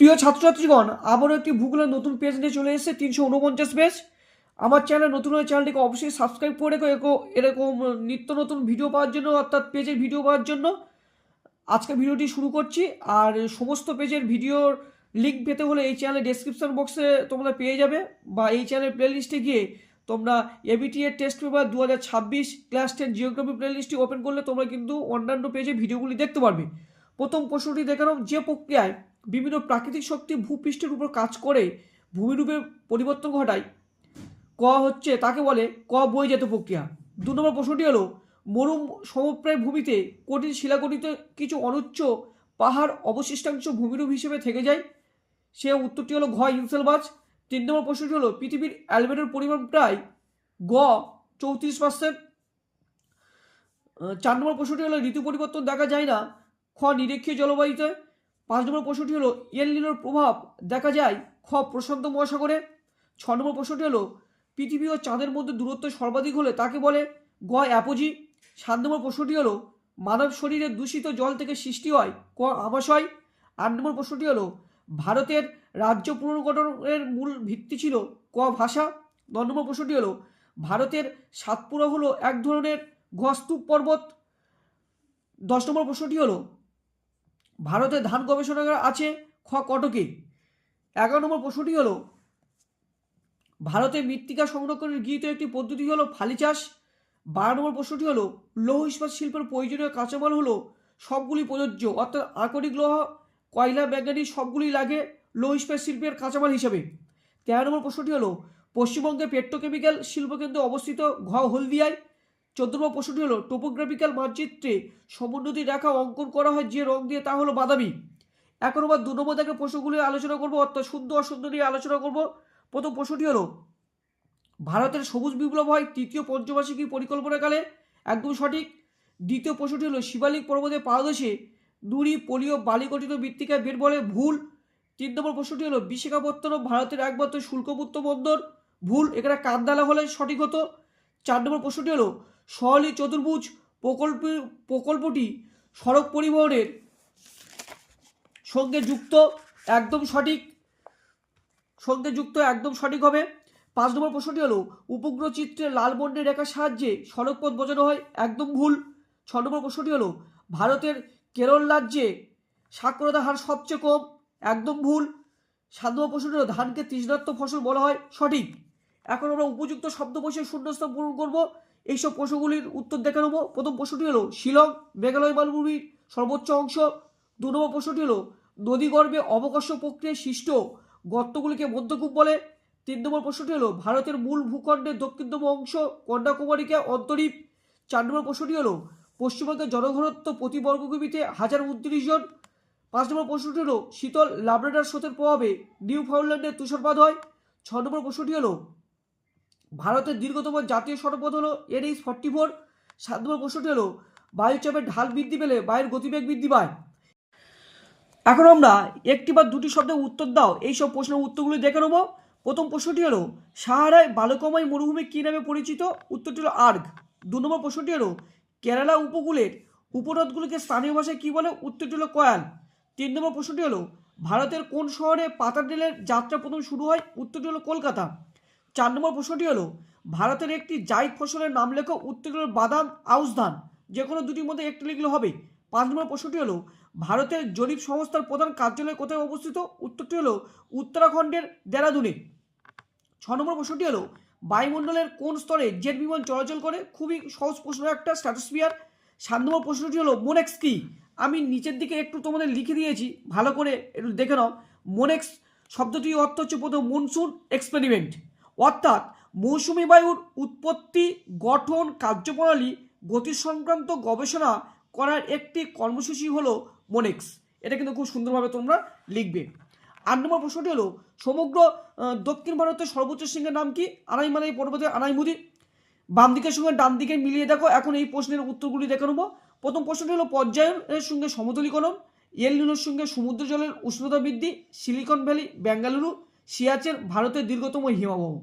প্রিয় ছাত্রছাত্রীগণ, আবারও একটি ভূগোলের নতুন পেজ নিয়ে চলে এসেছে 349 পেজ। আমার চ্যানেল নতুন হয়ে চ্যানেলটিকে অবশ্যই সাবস্ক্রাইব করে রেখো এরকম নিত্য নতুন ভিডিও পাওয়ার জন্য, অর্থাৎ পেজের ভিডিও পাওয়ার জন্য। আজকে ভিডিওটি শুরু করছি। আর সমস্ত পেজের ভিডিওর লিঙ্ক পেতে হলে এই চ্যানেলের ডেসক্রিপশন বক্সে তোমরা পেয়ে যাবে, বা এই চ্যানেলের প্লেলিস্টে গিয়ে তোমরা এবিটি এর টেস্ট পেপার 2026 ক্লাস 10 জিওগ্রাফি প্লেলিস্টটি ওপেন করলে তোমরা কিন্তু অন্যান্য পেজে ভিডিওগুলি দেখতে পারবে। প্রথম প্রশ্নটি দেখানো, যে প্রক্রিয়ায় বিভিন্ন প্রাকৃতিক শক্তি ভূপৃষ্ঠের উপর কাজ করে ভূমিরূপের পরিবর্তন ঘটায় তাকে বলে বহির্জাত প্রক্রিয়া। 2 নম্বর প্রশ্নটি হলো, মরু সমপ্রায় ভূমিতে কঠিন শিলাগঠিত কিছু অনুচ্চ পাহাড় অবশিষ্টাংশ ভূমিরূপ হিসেবে থেকে যায়। সে উত্তরটি হলো ইনসেলবাজ। 3 নম্বর প্রশ্নটি হলো, পৃথিবীর অ্যালবেডোর পরিমাণ প্রায় 34%। 4 নম্বর প্রশ্নটি হলো, ঋতু পরিবর্তন দেখা যায় না নিরক্ষীয় জলবায়ুতে। 5 নম্বর প্রশ্নটি হলো, এল নিনোর প্রভাব দেখা যায় প্রশান্ত মহাসাগরে। 6 নম্বর প্রশ্নটি হলো, পৃথিবী ও চাঁদের মধ্যে দূরত্ব সর্বাধিক হলে তাকে বলে অ্যাপোজি। 7 নম্বর প্রশ্নটি হলো, মানব শরীরে দূষিত জল থেকে সৃষ্টি হয় আমাশয়। 8 নম্বর প্রশ্নটি হলো, ভারতের রাজ্য পুনর্গঠনের মূল ভিত্তি ছিল ভাষা। 9 নম্বর প্রশ্নটি হলো, ভারতের সাতপুরা হলো এক ধরনের স্তূপ পর্বত। 10 নম্বর প্রশ্নটি হলো, ভারতে ধান গবেষণাগার আছে কটকে। 11 নম্বর প্রশ্নটি হলো, ভারতে মৃত্তিকা সংরক্ষণের গৃহীত একটি পদ্ধতি হলো ফালি চাষ। 12 নম্বর প্রশ্নটি হলো, লৌহ ইস্পাত শিল্পের প্রয়োজনীয় কাঁচামাল হলো সবগুলি প্রযোজ্য, অর্থাৎ আকরিক লৌহ, কয়লা, ম্যাঙ্গানিজ সবগুলি লাগে লৌহ ইস্পাত শিল্পের কাঁচামাল হিসাবে। 13 নম্বর প্রশ্নটি হলো, পশ্চিমবঙ্গে পেট্রোকেমিক্যাল শিল্পকেন্দ্র অবস্থিত হলদিয়ায়। 14 নম্বর প্রশ্নটি হলো, টোপোগ্রাফিক্যাল মানচিত্রে সমোন্নতি রেখা অঙ্কন করা হয় যে রং দিয়ে তা হলো বাদামি। 1 নম্বর 2 নম্বর থেকে প্রশ্নগুলি আলোচনা করবো, অর্থাৎ শুদ্ধ অশুদ্ধ নিয়ে আলোচনা করব। প্রথম প্রশ্নটি হলো, ভারতের সবুজ বিপ্লব হয় তৃতীয় পঞ্চবার্ষিকী পরিকল্পনাকালে, একদম সঠিক। দ্বিতীয় প্রশ্নটি হলো, শিবালিক পর্বতের পাদদেশে নুড়ি পলীয় বালি গঠিত মৃত্তিকায় বের বলে, ভুল। 3 নম্বর প্রশ্নটি হলো, বিশাখাপত্তনম ভারতের একমাত্র শুল্কমুক্ত বন্দর, ভুল, এখানে কান্দালা হলে সঠিক হতো। 4 নম্বর প্রশ্নটি হলো, সহলি চতুর্ভুজ প্রকল্পটি সড়ক পরিবহনের সঙ্গে যুক্ত, একদম সঠিক, একদম সঠিক হবে। 5 নম্বর প্রশ্নটি হলো, উপগ্রহ চিত্রে লাল বর্ণের রেখার সাহায্যে সড়কপথ বোঝানো হয়, একদম ভুল। 6 নম্বর প্রশ্নটি হলো, ভারতের কেরল রাজ্যে সাক্ষরতার হার সবচেয়ে কম, একদম ভুল। 7 নম্বর প্রশ্নটি হলো, ধানকে তৃষ্ণার্ত ফসল বলা হয়, সঠিক। এখন আমরা উপযুক্ত শব্দ বসে শূন্যস্থান পূরণ করবো। এইসব প্রশ্নগুলির উত্তর দেখে নেবো। প্রথম প্রশ্নটি হলো, শিলং মেঘালয় মালভূমির সর্বোচ্চ অংশ। 2 নম্বর প্রশ্নটি হলো, নদীগর্ভে অবকাশ প্রক্রিয়ায় সৃষ্ট গর্তগুলিকে মধ্যকূপ বলে। 3 নম্বর প্রশ্নটি হলো, ভারতের মূল ভূখণ্ডের দক্ষিণতম অংশ কন্যাকুমারীকে অন্তরীপ। 4 নম্বর প্রশ্নটি হলো, পশ্চিমবঙ্গের জনঘনত্ব প্রতি বর্গকিমিতে 1029 জন। 5 নম্বর প্রশ্নটি হলো, শীতল লাব্রাডর স্রোতের প্রভাবে নিউফাউন্ডল্যান্ডে তুষারপাত হয়। 6 নম্বর প্রশ্নটি হলো, ভারতের দীর্ঘতম জাতীয় সড়কপথ হলো NH-44। 7 নম্বর প্রশ্নটি হলো, বায়ুচাপের ঢাল বৃদ্ধি পেলে বায়ুর গতিবেগ বৃদ্ধি পায়। এখন আমরা একটি বা দুটি শব্দের উত্তর দাও এইসব প্রশ্নের উত্তরগুলি দেখে নেব। প্রথম প্রশ্নটি হলো, সাহারায় বালুকাময় মরুভূমি কী নামে পরিচিত? উত্তরটি হলো আর্গ। 2 নম্বর প্রশ্নটি হলো, কেরালা উপকূলের উপনদগুলিকে স্থানীয় ভাষায় কী বলে? উত্তরটি হলো কয়াল। 3 নম্বর প্রশ্নটি হলো, ভারতের কোন শহরে পাতার রেলের যাত্রা প্রথম শুরু হয়? উত্তরটি হলো কলকাতা। 4 নম্বর প্রশ্নটি হলো, ভারতের একটি জায়দ ফসলের নাম লেখো। উত্তরটি হলো বাদাম, আউশ ধান, যে কোনো দুটির মধ্যে একটি লিখলে হবে। 5 নম্বর প্রশ্নটি হলো, ভারতের জরিপ সংস্থার প্রধান কার্যালয় কোথায় অবস্থিত? উত্তরটি হলো উত্তরাখণ্ডের দেরাদুনে। 6 নম্বর প্রশ্নটি হলো, বায়ুমণ্ডলের কোন স্তরে জেট বিমান চলাচল করে? খুবই সহজ প্রশ্ন একটা, স্ট্র্যাটোস্ফিয়ার। 7 নম্বর প্রশ্নটি হলো, মোনেক্স কি? আমি নিচের দিকে একটু তোমাদের লিখে দিয়েছি, ভালো করে একটু দেখে নাও। মোনেক্স শব্দটির অর্থ হচ্ছে প্রথম মনসুন এক্সপেরিমেন্ট, অর্থাৎ মৌসুমী বায়ুর উৎপত্তি, গঠন, কার্যপ্রণালী, গতি সংক্রান্ত গবেষণা করার একটি কর্মসূচি হলো মোনেক্স। এটা কিন্তু খুব সুন্দরভাবে তোমরা লিখবে। 8 নম্বর প্রশ্নটি হলো, সমগ্র দক্ষিণ ভারতের সর্বোচ্চ শৃঙ্গের নাম কি? আনাইমালাই পর্বতের আনাইমুদি। বাম দিকের সঙ্গে ডান দিকে মিলিয়ে দেখো। এখন এই প্রশ্নের উত্তরগুলি দেখে নেবো। প্রথম প্রশ্নটি হলো, পর্যায়ের সঙ্গে সমতলীকরণ, এল নিনোর সঙ্গে সমুদ্র জলের উষ্ণতা বৃদ্ধি, সিলিকন ভ্যালি বেঙ্গালুরু, সিয়াচেন ভারতের দীর্ঘতম হিমবাহ।